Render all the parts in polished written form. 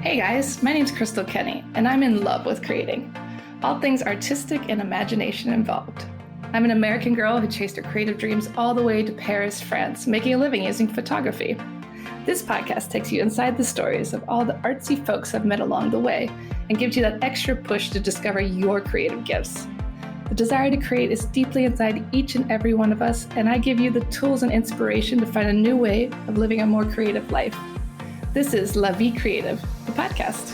Hey guys, my name's Crystal Kenny, and I'm in love with creating. All things artistic and imagination involved. I'm an American girl who chased her creative dreams all the way to Paris, France, making a living using photography. This podcast takes you inside the stories of all the artsy folks I've met along the way and gives you that extra push to discover your creative gifts. The desire to create is deeply inside each and every one of us, and I give you the tools and inspiration to find a new way of living a more creative life. This is La Vie Creative, the podcast.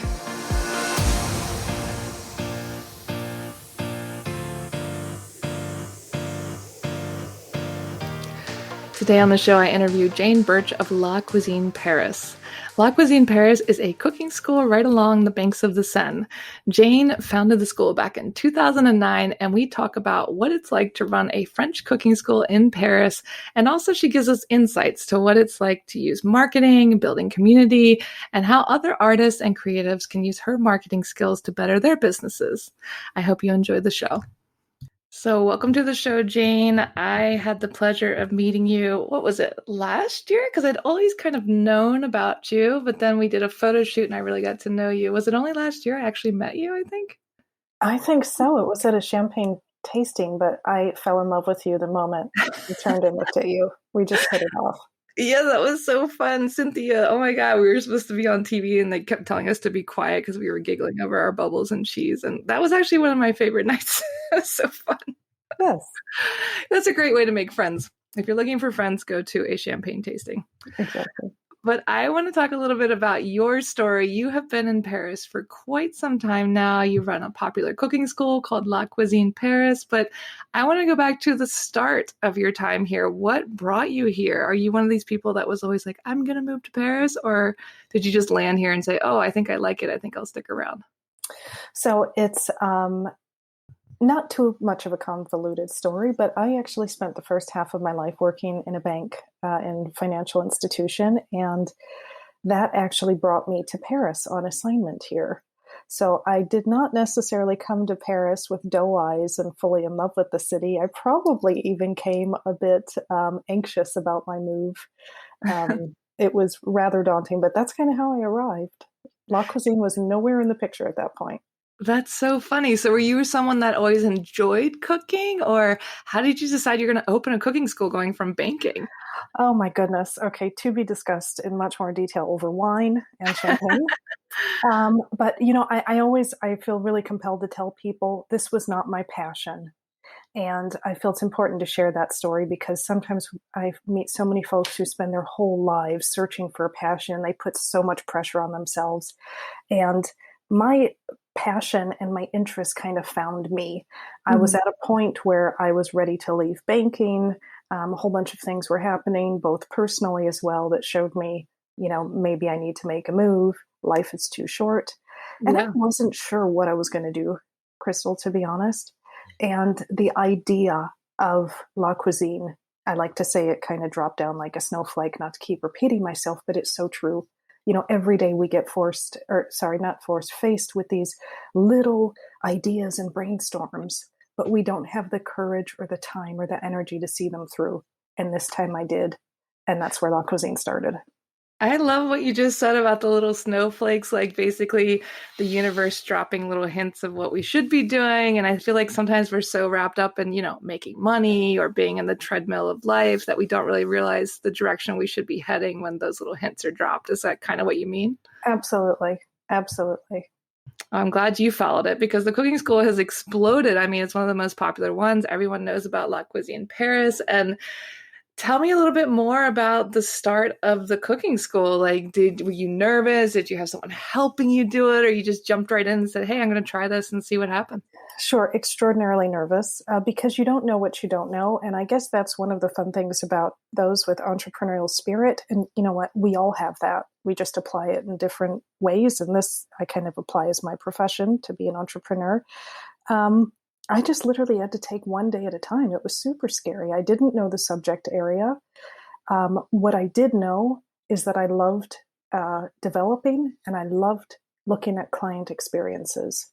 Today on the show, I interview Jane Bertch of La Cuisine Paris. La Cuisine Paris is a cooking school right along the banks of the Seine. Jane founded the school back in 2009, and we talk about what it's like to run a French cooking school in Paris. And also she gives us insights to what it's like to use marketing, building community, and how other artists and creatives can use her marketing skills to better their businesses. I hope you enjoy the show. So welcome to the show, Jane. I had the pleasure of meeting you, what was it, last year? Because I'd always kind of known about you, but then we did a photo shoot and I really got to know you. Was it only last year I actually met you, I think? I think so. It was at a champagne tasting, but I fell in love with you the moment I turned and looked at you. We just hit it off. Yeah, that was so fun. Cynthia, oh my God, we were supposed to be on TV and they kept telling us to be quiet because we were giggling over our bubbles and cheese. And that was actually one of my favorite nights. It was so fun. Yes. That's a great way to make friends. If you're looking for friends, go to a champagne tasting. Exactly. But I want to talk a little bit about your story. You have been in Paris for quite some time now. You run a popular cooking school called La Cuisine Paris. But I want to go back to the start of your time here. What brought you here? Are you one of these people that was always like, I'm going to move to Paris? Or did you just land here and say, oh, I think I like it. I think I'll stick around? So it's not too much of a convoluted story, but I actually spent the first half of my life working in a bank in financial institution, and that actually brought me to Paris on assignment here. So I did not necessarily come to Paris with doe eyes and fully in love with the city. I probably even came a bit anxious about my move. It was rather daunting, but that's kind of how I arrived. La Cuisine was nowhere in the picture at that point. That's so funny. So were you someone that always enjoyed cooking, or how did you decide you're going to open a cooking school going from banking? Oh my goodness. Okay, to be discussed in much more detail over wine and champagne. But I feel really compelled to tell people this was not my passion. And I feel it's important to share that story because sometimes I meet so many folks who spend their whole lives searching for a passion. They put so much pressure on themselves. And my passion and my interest kind of found me. I was at a point where I was ready to leave banking. A whole bunch of things were happening, both personally as well, that showed me, maybe I need to make a move. Life is too short. And I wasn't sure what I was going to do, Crystal, to be honest. And the idea of La Cuisine, I like to say it kind of dropped down like a snowflake, not to keep repeating myself, but it's so true. Every day we get faced with these little ideas and brainstorms, but we don't have the courage or the time or the energy to see them through. And this time I did. And that's where La Cuisine started. I love what you just said about the little snowflakes, like basically the universe dropping little hints of what we should be doing. And I feel like sometimes we're so wrapped up in, making money or being in the treadmill of life that we don't really realize the direction we should be heading when those little hints are dropped. Is that kind of what you mean? Absolutely. Absolutely. I'm glad you followed it because the cooking school has exploded. I mean, it's one of the most popular ones. Everyone knows about La Cuisine Paris. And tell me a little bit more about the start of the cooking school. Like, were you nervous? Did you have someone helping you do it? Or you just jumped right in and said, hey, I'm going to try this and see what happens? Sure. Extraordinarily nervous because you don't know what you don't know. And I guess that's one of the fun things about those with entrepreneurial spirit. And you know what? We all have that. We just apply it in different ways. And this I kind of apply as my profession to be an entrepreneur. I just literally had to take one day at a time. It was super scary. I didn't know the subject area. What I did know is that I loved developing and I loved looking at client experiences.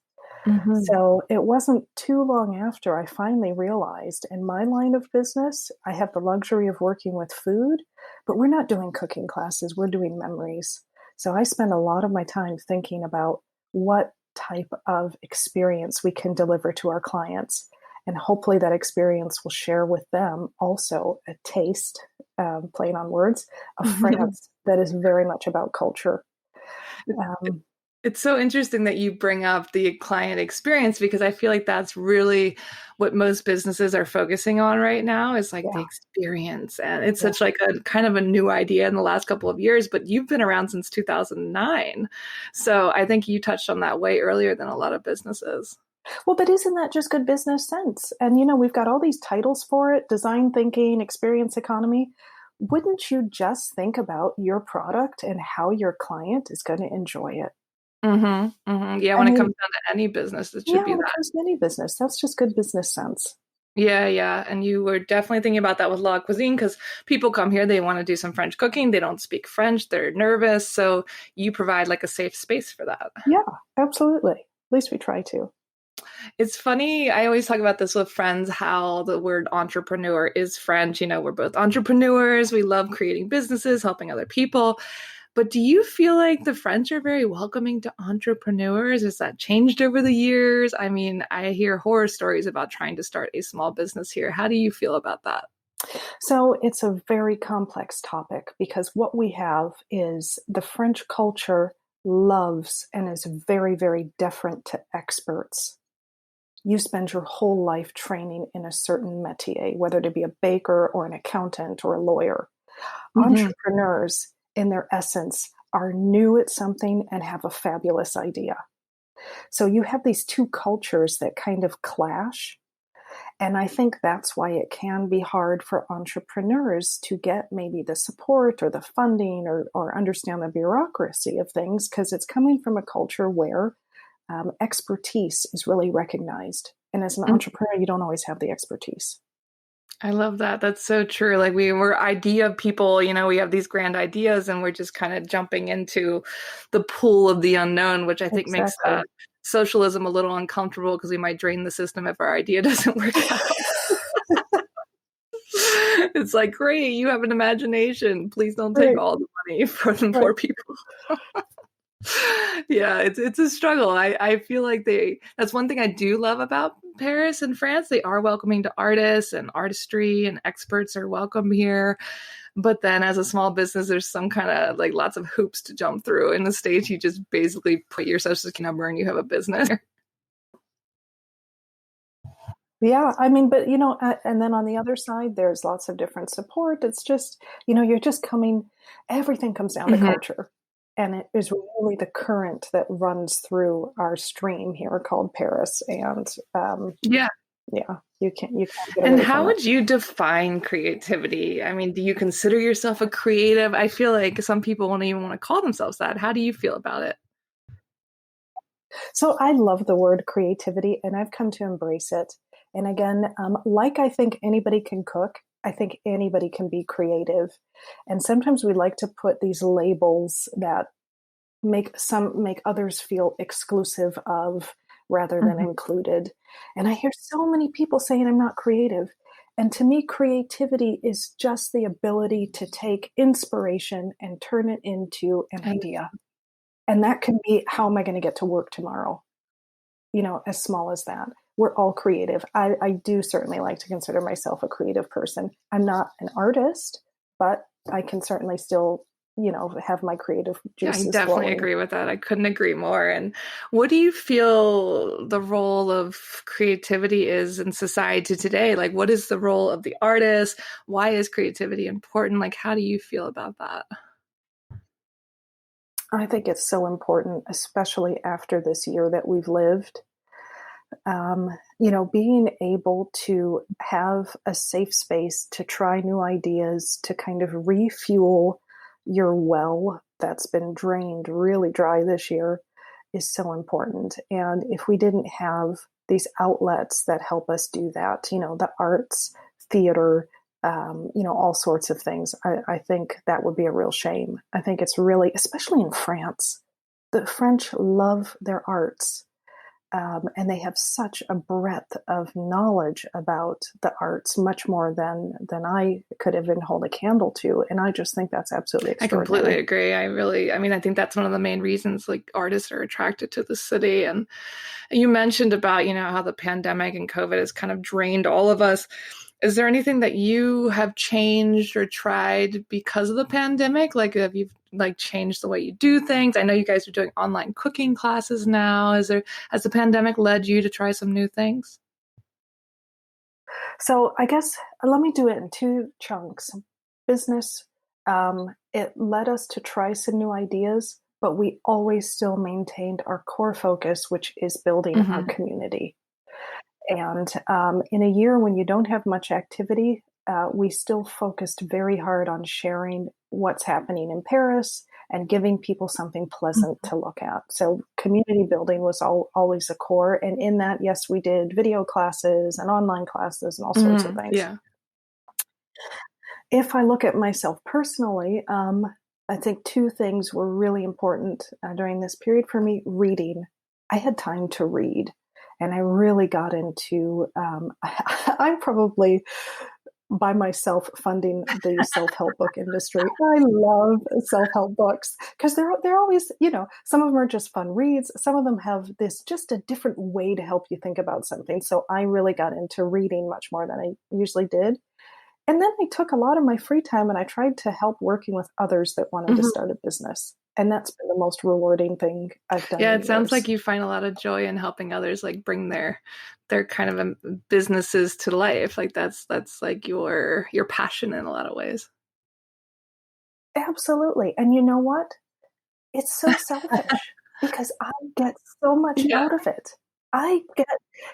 Mm-hmm. So it wasn't too long after I finally realized in my line of business, I have the luxury of working with food, but we're not doing cooking classes. We're doing memories. So I spend a lot of my time thinking about what type of experience we can deliver to our clients. And hopefully that experience will share with them also a taste, playing on words, of France that is very much about culture. Um, It's so interesting that you bring up the client experience because I feel like that's really what most businesses are focusing on right now is like the yeah, experience. And it's yeah. such like a kind of a new idea in the last couple of years, but you've been around since 2009. So I think you touched on that way earlier than a lot of businesses. Well, but isn't that just good business sense? And, you know, we've got all these titles for it: design thinking, experience economy. Wouldn't you just think about your product and how your client is going to enjoy it? Yeah, I when it mean, comes down to any business, it should yeah, be when it that. comes to any business, that's just good business sense. Yeah. And you were definitely thinking about that with La Cuisine because people come here, they want to do some French cooking. They don't speak French, they're nervous. So you provide like a safe space for that. Yeah, absolutely. At least we try to. It's funny. I always talk about this with friends how the word entrepreneur is French. You know, we're both entrepreneurs. We love creating businesses, helping other people. But do you feel like the French are very welcoming to entrepreneurs? Has that changed over the years? I mean, I hear horror stories about trying to start a small business here. How do you feel about that? So it's a very complex topic because what we have is the French culture loves and is very, very deferent to experts. You spend your whole life training in a certain métier, whether to be a baker or an accountant or a lawyer. Hmm. Entrepreneurs, in their essence, are new at something and have a fabulous idea. So you have these two cultures that kind of clash. And I think that's why it can be hard for entrepreneurs to get maybe the support or the funding or understand the bureaucracy of things because it's coming from a culture where expertise is really recognized. And as an entrepreneur, you don't always have the expertise. I love that. That's so true. Like we're idea people, you know, we have these grand ideas and we're just kind of jumping into the pool of the unknown, which I think makes Exactly. socialism a little uncomfortable because we might drain the system if our idea doesn't work out. It's like, great, you have an imagination. Please don't take Right, all the money from right. poor people. Yeah, it's a struggle. I feel like that's one thing I do love about Paris and France. They are welcoming to artists and artistry and experts are welcome here. But then as a small business, there's some kind of like lots of hoops to jump through. In the States, you just basically put your social security number and you have a business. Yeah, I mean, but and then on the other side, there's lots of different support. It's just, you're just coming, everything comes down to Mhm. culture. And it is really the current that runs through our stream here called Paris. And Yeah. yeah, you can't get And away how from it. would you define creativity? I mean, do you consider yourself a creative? I feel like some people won't even want to call themselves that. How do you feel about it? So I love the word creativity and I've come to embrace it. And again, like I think anybody can cook, I think anybody can be creative. And sometimes we like to put these labels that make others feel exclusive of rather than Mhm. included. And I hear so many people saying I'm not creative. And to me, creativity is just the ability to take inspiration and turn it into an And idea. And that can be, how am I going to get to work tomorrow? As small as that. We're all creative. I do certainly like to consider myself a creative person. I'm not an artist, but I can certainly still, have my creative yeah, I juices definitely flowing. agree with that. I couldn't agree more. And what do you feel the role of creativity is in society today? Like, what is the role of the artist? Why is creativity important? Like, how do you feel about that? I think it's so important, especially after this year that we've lived. Being able to have a safe space to try new ideas, to kind of refuel your well that's been drained really dry this year is so important. And if we didn't have these outlets that help us do that, the arts, theater, all sorts of things, I think that would be a real shame. I think it's really, especially in France, the French love their arts. And they have such a breadth of knowledge about the arts, much more than I could even hold a candle to. And I just think that's absolutely I completely extraordinary. agree. I mean, I think that's one of the main reasons like artists are attracted to the city. And you mentioned about, how the pandemic and COVID has kind of drained all of us. Is there anything that you have changed or tried because of the pandemic? Like, have you like changed the way you do things? I know you guys are doing online cooking classes now. Has the pandemic led you to try some new things? So I guess let me do it in two chunks. Business, it led us to try some new ideas, but we always still maintained our core focus, which is building our Hmm. community. And in a year when you don't have much activity, we still focused very hard on sharing what's happening in Paris and giving people something pleasant to look at. So community building was always a core. And in that, yes, we did video classes and online classes and all sorts of Hmm. things. Yeah. If I look at myself personally, I think two things were really important during this period for me. Reading. I had time to read, and I really got into. I'm probably by myself funding the self-help book industry. I love self-help books because they're always, some of them are just fun reads. Some of them have this just a different way to help you think about something. So I really got into reading much more than I usually did. And then I took a lot of my free time and I tried to help working with others that wanted to Hmm. start a business. And that's been the most rewarding thing I've done Yeah, in it sounds like years. you find a lot of joy in helping others like bring their kind of businesses to life. Like that's like your passion in a lot of ways. Absolutely. And you know what? It's so selfish because I get so much Yeah. out of it. I get,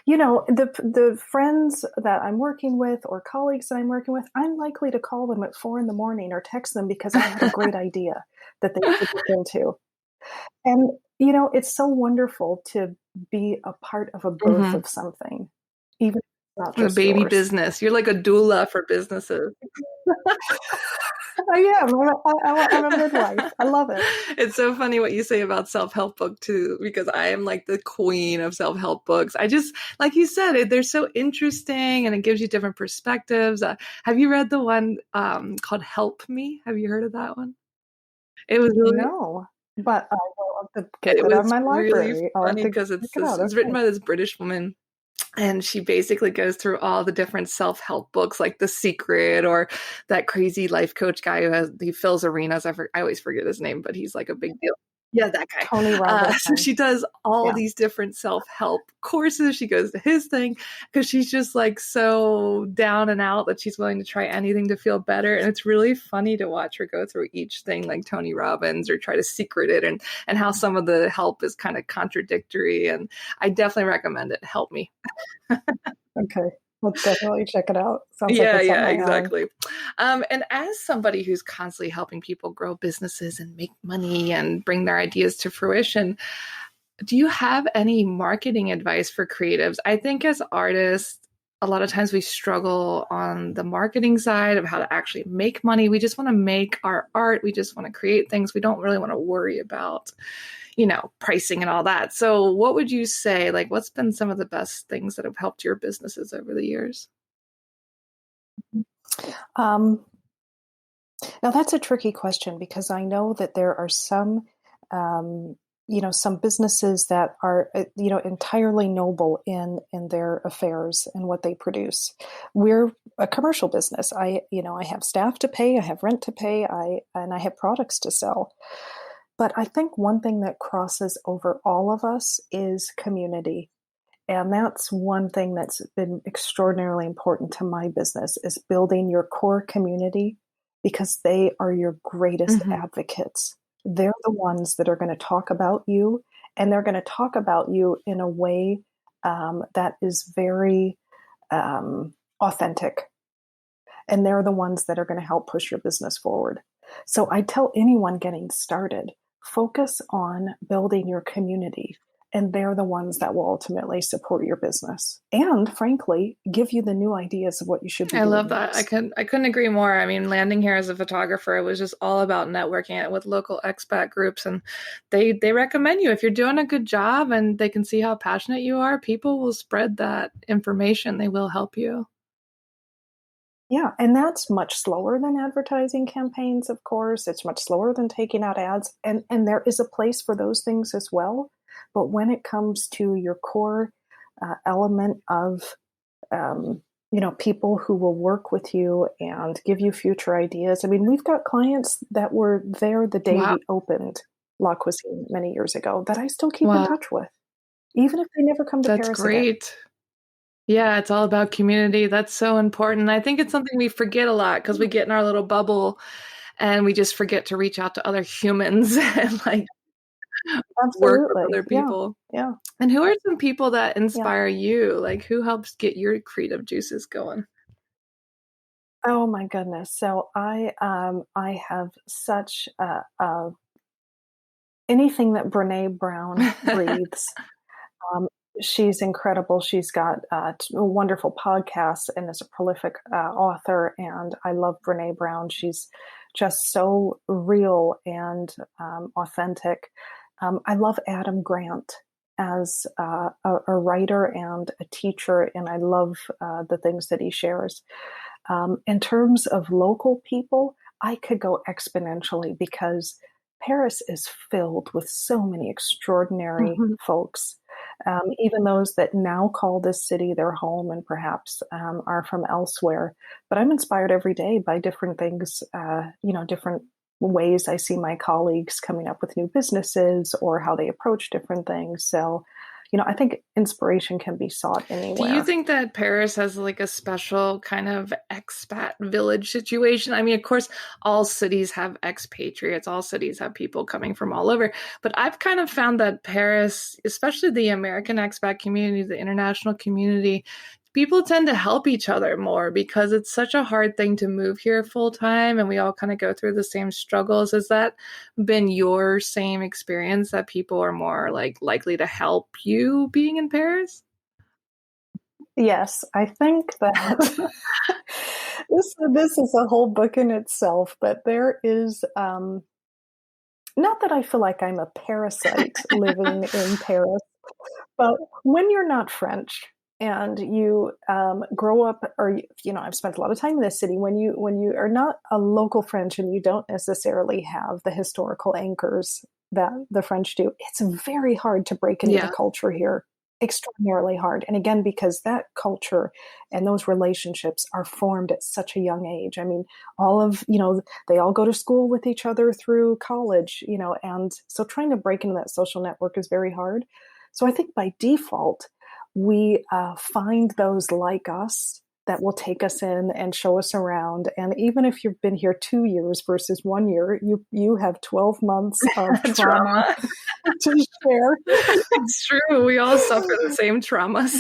the friends that I'm working with or colleagues that I'm working with, I'm likely to call them at 4 in the morning or text them because I had a great idea that they should look into. And, it's so wonderful to be a part of a birth Hmm. of something, even if it's not The just baby yours. business. You're like a doula for businesses. I am. I'm a midwife. I love it. It's so funny what you say about self-help book too, because I am like the queen of self-help books. I just, like you said, they're so interesting and it gives you different perspectives. Have you read the one called Help Me? Have you heard of that one? It was really, No, but I will have to get it that on was my really library. I'll have funny to because check it out. it's written Okay. by this British woman and she basically goes through all the different self-help books like The Secret or that crazy life coach guy he fills arenas. I always forget his name, but he's like a big deal. Yeah, that guy. Tony So Robertson. she does all Yeah. these different self-help courses. She goes to his thing because she's just like so down and out that she's willing to try anything to feel better. And it's really funny to watch her go through each thing like Tony Robbins or try to secret it and how some of the help is kind of contradictory. And I definitely recommend it. Help me. Okay. We'll definitely check it out. Sounds like Yeah, it's up yeah, my alley. exactly. And as somebody who's constantly helping people grow businesses and make money and bring their ideas to fruition, do you have any marketing advice for creatives? I think as artists, a lot of times we struggle on the marketing side of how to actually make money. We just want to make our art. We just want to create things. We don't really want to worry about, pricing and all that. So, what would you say? Like, what's been some of the best things that have helped your businesses over the years? Um, Now that's a tricky question because I know that there are um, some businesses that are, entirely noble in their affairs and what they produce. We're a commercial business. I have staff to pay, I have rent to pay, and I have products to sell. But I think one thing that crosses over all of us is community. And that's one thing that's been extraordinarily important to my business is building your core community because they are your greatest Hmm. advocates. They're the ones that are going to talk about you, and they're going to talk about you in a way that is very authentic. And they're the ones that are going to help push your business forward. So I tell anyone getting started, focus on building your community and they're the ones that will ultimately support your business and, frankly, give you the new ideas of what you should be I doing love that. next. I couldn't agree more. I mean, landing here as a photographer, it was just all about networking it with local expat groups, and they recommend you if you're doing a good job and they can see how passionate you are. People will spread that information. They will help you. Yeah, and that's much slower than advertising campaigns, of course. It's much slower than taking out ads, and there is a place for those things as well. But when it comes to your core element of people who will work with you and give you future ideas. I mean, we've got clients that were there the day Wow. we opened La Cuisine many years ago that I still keep in Wow. touch with, even if they never come to That's Paris again. great. Yeah, it's all about community. That's so important. I think it's something we forget a lot because we get in our little bubble and we just forget to reach out to other humans and like work with Absolutely. other Yeah. people. Yeah. And who are some people that Yeah. inspire you? Like who helps get your creative juices going? Oh my goodness. So I have such anything that Brene Brown breathes. Um, she's incredible. She's got wonderful podcasts and is a prolific author. And I love Brene Brown. She's just so real and authentic. I love Adam Grant as a writer and a teacher, and I love the things that he shares. In terms of local people, I could go exponentially because Paris is filled with so many extraordinary Mhm. folks, even those that now call this city their home and perhaps are from elsewhere. But I'm inspired every day by different things, different ways I see my colleagues coming up with new businesses or how they approach different things. So, I think inspiration can be sought Do you anywhere. think that Paris has like a special kind of expat village situation? I mean, of course, all cities have expatriates, all cities have people coming from all over. But I've kind of found that Paris, especially the American expat community, the international community, people tend to help each other more because it's such a hard thing to move here full time and we all kind of go through the same struggles. Has that been your same experience that people are more like likely to help you being in Paris? Yes, I think that this is a whole book in itself, but there is not that I feel like I'm a parasite living in Paris, but when you're not French and you grow up, or I've spent a lot of time in this city. When you are not a local French and you don't necessarily have the historical anchors that the French do, it's very hard to break into the Yeah. culture here. Extraordinarily hard, and again because that culture and those relationships are formed at such a young age. I mean, all of they all go to school with each other through college, and so trying to break into that social network is very hard. So I think by default, we find those like us that will take us in and show us around. And even if you've been here 2 years versus 1 year, you have 12 months of trauma Trauma. to share. It's true. We all suffer the same traumas.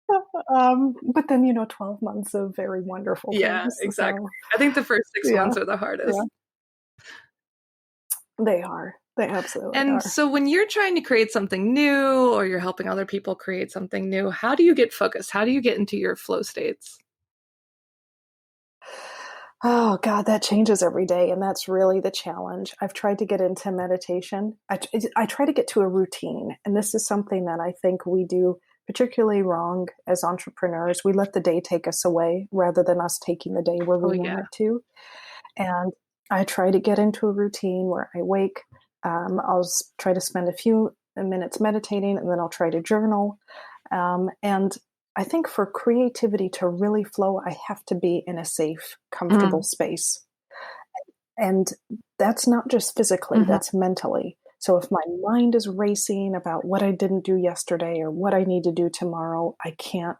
But then 12 months of very wonderful Yeah, things. exactly. So I think the first 6 yeah, months are the hardest. yeah, they are. They absolutely And are. so when you're trying to create something new or you're helping other people create something new, how do you get focused? How do you get into your flow states? Oh God, that changes every day, and that's really the challenge. I've tried to get into meditation. I try to get to a routine, and this is something that I think we do particularly wrong as entrepreneurs. We let the day take us away rather than us taking the day where Oh, we want yeah. it to. And I try to get into a routine where I wake. I'll try to spend a few minutes meditating, and then I'll try to journal. And I think for creativity to really flow, I have to be in a safe, comfortable Mm. space. And that's not just physically, Mhm. that's mentally. So if my mind is racing about what I didn't do yesterday or what I need to do tomorrow, I can't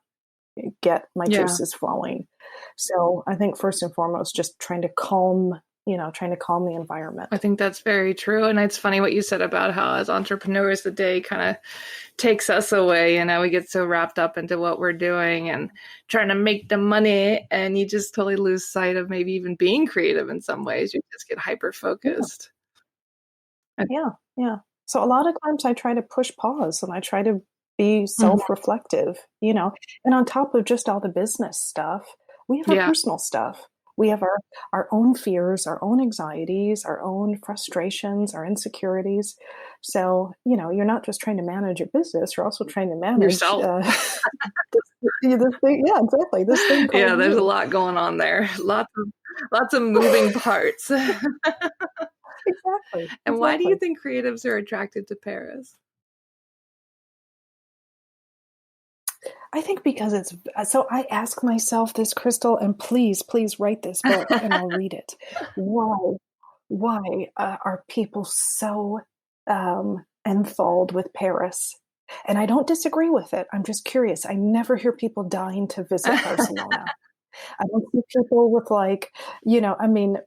get my Yeah. juices flowing. So I think first and foremost, just trying to calm the environment. I think that's very true. And it's funny what you said about how, as entrepreneurs, the day kind of takes us away. We get so wrapped up into what we're doing and trying to make the money, and you just totally lose sight of maybe even being creative in some ways. You just get hyper Yeah, focused. yeah, yeah. So a lot of times I try to push pause and I try to be Mhm. self-reflective, and on top of just all the business stuff, we have our Yeah. personal stuff. We have our own fears, our own anxieties, our own frustrations, our insecurities. So, you're not just trying to manage your business, you're also trying to manage Yourself. this thing. Yeah, exactly. This thing Yeah, called there's a you. lot going on there. Lots of moving parts. Exactly. And why do you Exactly. think creatives are attracted to Paris? I think because it's so I ask myself this, Crystal, and please write this book and I'll read it. Why are people so enthralled with Paris? And I don't disagree with it. I'm just curious. I never hear people dying to visit Barcelona. I don't see people with like, I mean,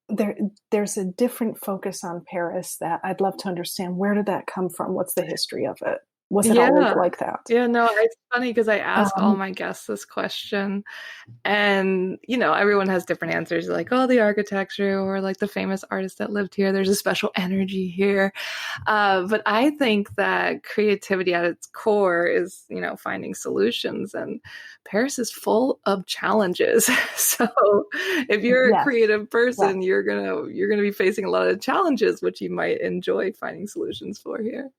there there's a different focus on Paris that I'd love to understand. Where did that come from? What's the history of it? Was it always Yeah. like that? Yeah, no, it's funny because I ask all Um, my guests this question. And, everyone has different answers like, oh, the architecture or like the famous artist that lived here. There's a special energy here. But I think that creativity at its core is, finding solutions. And Paris is full of challenges. So if you're a yes, creative yes. person, you're gonna be facing a lot of challenges, which you might enjoy finding solutions for here.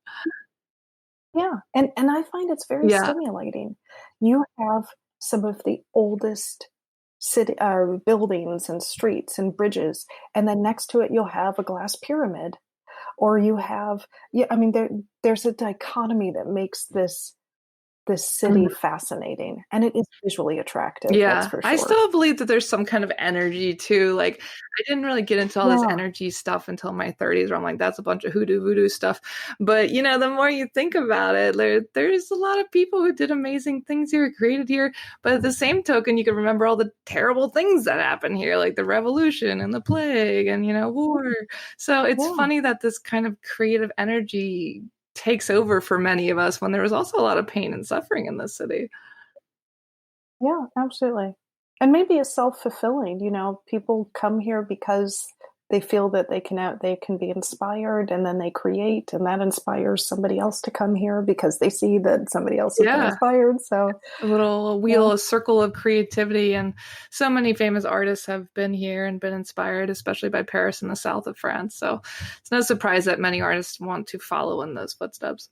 Yeah, and I find it's very Yeah. stimulating. You have some of the oldest city buildings and streets and bridges, and then next to it you'll have a glass pyramid, or you have yeah. I mean, there's a dichotomy that makes this city fascinating, and it is visually attractive. That's Yeah, for I sure. still believe that there's some kind of energy too. Like, I didn't really get into all this Yeah, energy stuff until my 30s, where I'm like, that's a bunch of hoodoo voodoo stuff. But the more you think about it, there's a lot of people who did amazing things here, created here. But at the same token, you can remember all the terrible things that happened here, like the revolution and the plague and war. So it's yeah, funny that this kind of creative energy takes over for many of us when there was also a lot of pain and suffering in this city. yeah, absolutely. And maybe it's self-fulfilling, people come here because they feel that they can be inspired and then they create and that inspires somebody else to come here because they see that somebody else has been Yeah. inspired. So, A little yeah. wheel, a circle of creativity. And so many famous artists have been here and been inspired, especially by Paris and the south of France. So it's no surprise that many artists want to follow in those footsteps.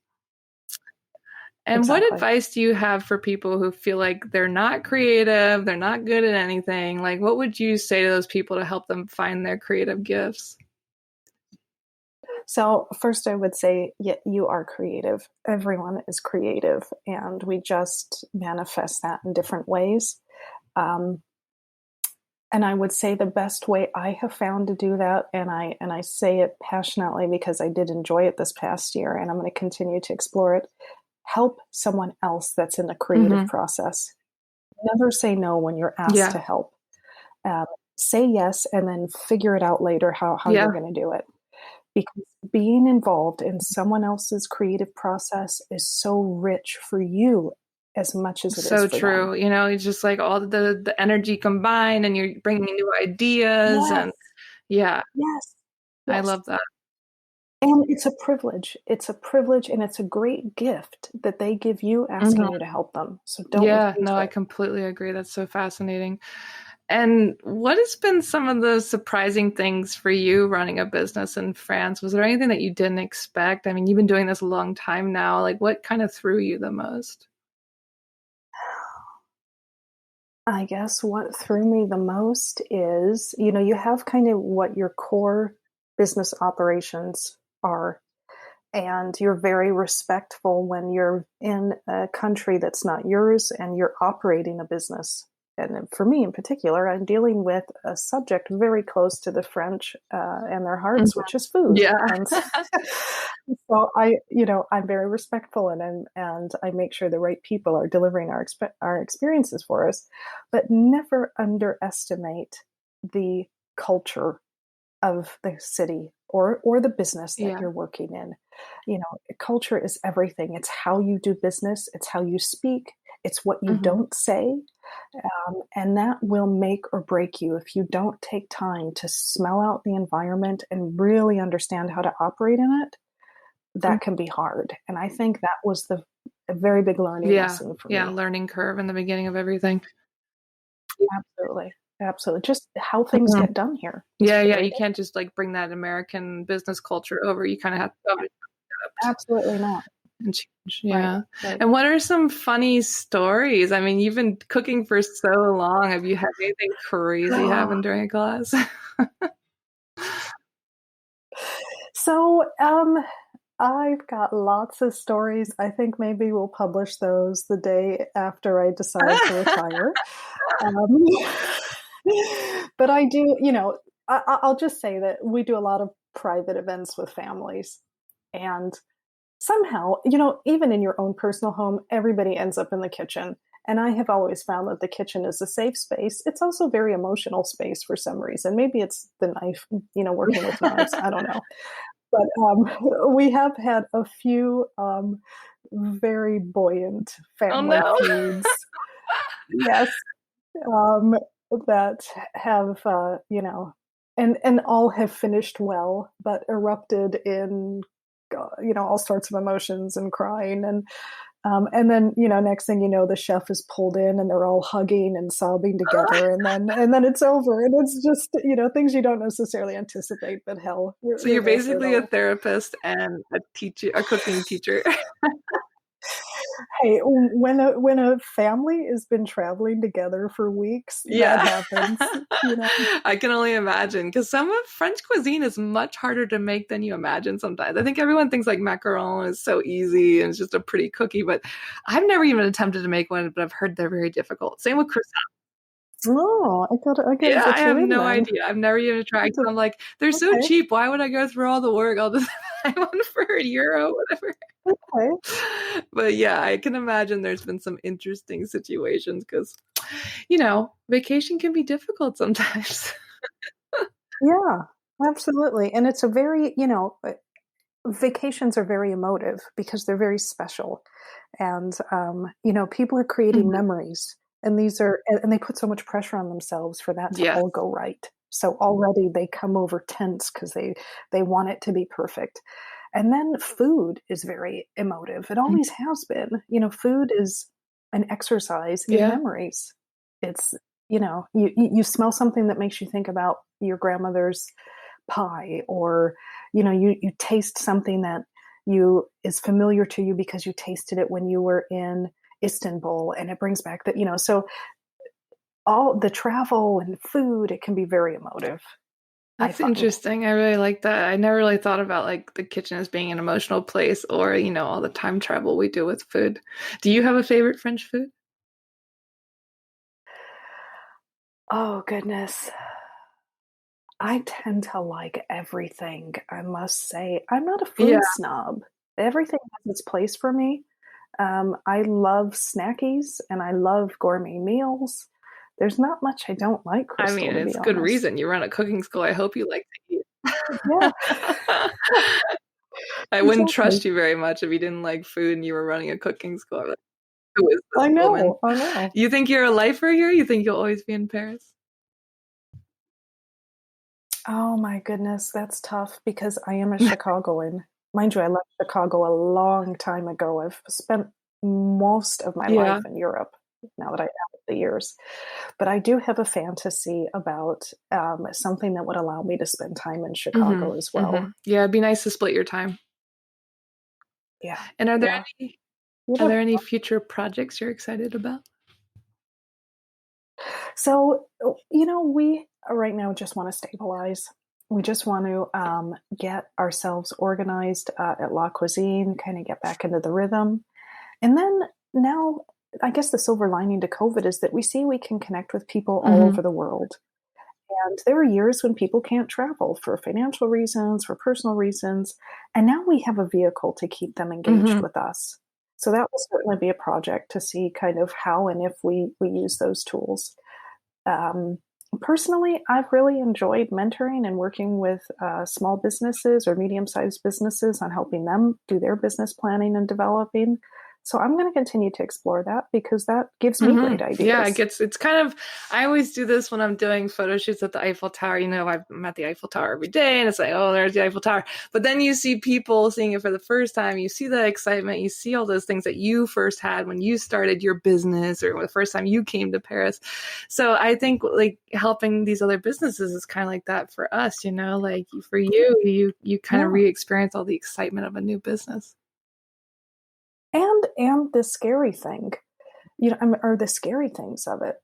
And what Exactly. advice do you have for people who feel like they're not creative, they're not good at anything? Like, what would you say to those people to help them find their creative gifts? So first I would say, yeah, you are creative. Everyone is creative and we just manifest that in different ways. Um, and I would say the best way I have found to do that, and I say it passionately because I did enjoy it this past year, and I'm going to continue to explore it. Help someone else that's in the creative Mm-hmm. process. Never say no when you're asked Yeah. to help. Um, Say yes, and then figure it out later how Yeah. you're going to do it. Because being involved in someone else's creative process is so rich for you as much as it is So for them. true. It's just like all the energy combined and you're bringing new ideas Yes, and yeah, yes, I yes. love that. And it's a privilege. It's a privilege and it's a great gift that they give you asking you to Mhm. help them. So don't Yeah, refuse no, I it. completely agree. That's so fascinating. And what has been some of the surprising things for you running a business in France? Was there anything that you didn't expect? I mean, you've been doing this a long time now. Like, what kind of threw you the most? I guess what threw me the most is, you have kind of what your core business operations are, and you're very respectful when you're in a country that's not yours and you're operating a business. And for me in particular, I'm dealing with a subject very close to the French and their Mhm. hearts, which is food. Yeah. And so I'm very respectful and I make sure the right people are delivering our experiences for us, but never underestimate the culture of the city or the business that Yeah. you're working in. Culture is everything. It's how you do business, it's how you speak, it's what you Hmm. don't say. And that will make or break you if you don't take time to smell out the environment and really understand how to operate in it. that can be hard. And I think that was a very big learning Yeah. lesson for Yeah. me. Learning curve in the beginning of everything. Absolutely. Absolutely. Just how things Mhm. get done here is Yeah. Yeah. very You different. can't just like bring that American business culture over. You kind of have to adapt Absolutely not. and change. Right. Yeah. Right. And what are some funny stories? I mean, you've been cooking for so long. Have you had anything crazy happen during a class? So, I've got lots of stories. I think maybe we'll publish those the day after I decide to retire. Um, but I do, I'll just say that we do a lot of private events with families. And somehow, even in your own personal home, everybody ends up in the kitchen. And I have always found that the kitchen is a safe space. It's also a very emotional space for some reason. Maybe it's the knife, working with knives. I don't know. But we have had a few very buoyant Oh family no. feuds. Yes, um, that have and all have finished well, but erupted in all sorts of emotions and crying and then next thing you know, the chef is pulled in and they're all hugging and sobbing together, and then it's over, and it's just things you don't necessarily anticipate, but hell, So we're you're there for it basically a all. therapist and a teacher, a cooking teacher. Hey, when a family has been traveling together for weeks, that Yeah. happens. I can only imagine because some of French cuisine is much harder to make than you imagine sometimes. I think everyone thinks like macaron is so easy and it's just a pretty cookie, but I've never even attempted to make one, but I've heard they're very difficult. Same with croissants. Oh, I gotta Yeah, I get you have in no then. idea. I've never even tried. To- I'm like, they're so Okay, cheap. Why would I go through all the work? I'll just buy one for €1, whatever. okay, But yeah, I can imagine there's been some interesting situations because, vacation can be difficult sometimes. yeah, absolutely. And it's a very, vacations are very emotive because they're very special, and people are creating Mhm. memories, and and they put so much pressure on themselves for that to Yes. all go right. So already they come over tense because they want it to be perfect. And then food is very emotive. It Mhm. always has been. Food is an exercise in Yeah. memories. It's you smell something that makes you think about your grandmother's pie, or you taste something that you is familiar to you because you tasted it when you were in Istanbul, and it brings back that so all the travel and food, it can be very emotive, I That's find. interesting. I really like that. I never really thought about like the kitchen as being an emotional place or, all the time travel we do with food. Do you have a favorite French food? Oh goodness, I tend to like everything, I must say. I'm not a Yeah. food snob. Everything has its place for me. I love snackies and I love gourmet meals. There's not much I don't like, I Crystal, mean, to be it's good honest. reason. You run a cooking school. I hope you like to Yeah, eat. I wouldn't exactly. trust you very much if you didn't like food and you were running a cooking school. I'm like, who is this I woman? know, I know. You think you're a lifer here? You think you'll always be in Paris? Oh my goodness, that's tough because I am a Chicagoan. Mind you, I left Chicago a long time ago. I've spent most of my life Yeah. in Europe now that I have the years. But I do have a fantasy about something that would allow me to spend time in Hmm. Chicago as Hmm. well. Yeah, it'd be nice to split your time. Yeah, And are there yeah. any You are know, there any future projects you're excited about? so, we right now just want to stabilize. We just want to get ourselves organized at La Cuisine, kind of get back into the rhythm. And then now, I guess the silver lining to COVID is that we see we can connect with people all Hmm. over the world. And there are years when people can't travel for financial reasons, for personal reasons. And now we have a vehicle to keep them engaged Hmm. with us. So that will certainly be a project to see kind of how and if we use those tools. Um, Personally, I've really enjoyed mentoring and working with small businesses or medium sized businesses on helping them do their business planning and developing. So I'm going to continue to explore that because that gives me great ideas. Yeah, it's kind of, I always do this when I'm doing photo shoots at the Eiffel Tower. I'm at the Eiffel Tower every day and it's like, oh, there's the Eiffel Tower. But then you see people seeing it for the first time. You see the excitement. You see all those things that you first had when you started your business or the first time you came to Paris. So I think like helping these other businesses is kind of like that for us, like for you kind of re-experience all the excitement of a new business. And the scary thing, or the scary things of it.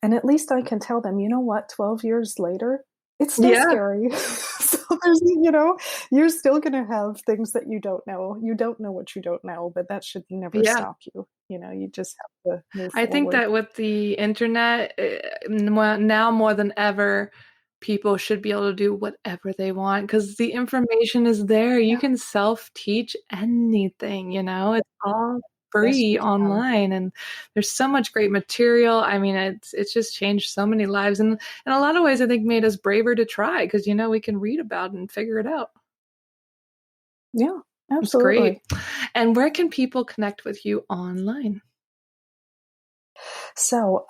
And at least I can tell them, you know what, 12 years later, it's still scary. So there's, you're still going to have things that you don't know. You don't know what you don't know, but that should never stop you. You just have to move forward. I think that with the internet, now more than ever, people should be able to do whatever they want because the information is there. You can self-teach anything, it's all free online, and there's so much great material. I mean, it's just changed so many lives, and in a lot of ways, I think made us braver to try because we can read about it and figure it out. Yeah, absolutely. It's great. And where can people connect with you online? So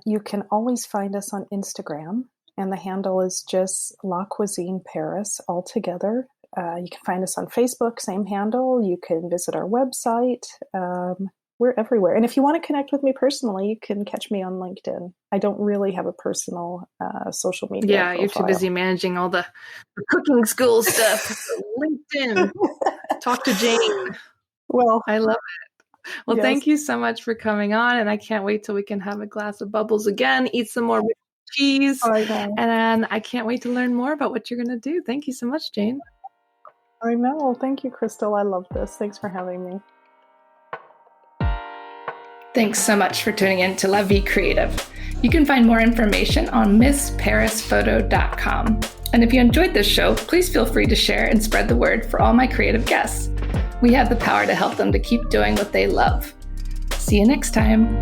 you can always find us on Instagram. And the handle is just La Cuisine Paris all together. You can find us on Facebook, same handle. You can visit our website. We're everywhere. And if you want to connect with me personally, you can catch me on LinkedIn. I don't really have a personal social media profile. You're too busy managing all the cooking school stuff. LinkedIn. Talk to Jane. Well, I love it. Well, thank you so much for coming on. And I can't wait till we can have a glass of bubbles again, eat some more cheese. And I can't wait to learn more about what you're going to do. Thank you so much, Jane. I know. Thank you, Crystal. I love this. Thanks for having me. Thanks so much for tuning in to La Vie Creative. You can find more information on MissParisPhoto.com. And if you enjoyed this show, please feel free to share and spread the word for all my creative guests. We have the power to help them to keep doing what they love. See you next time.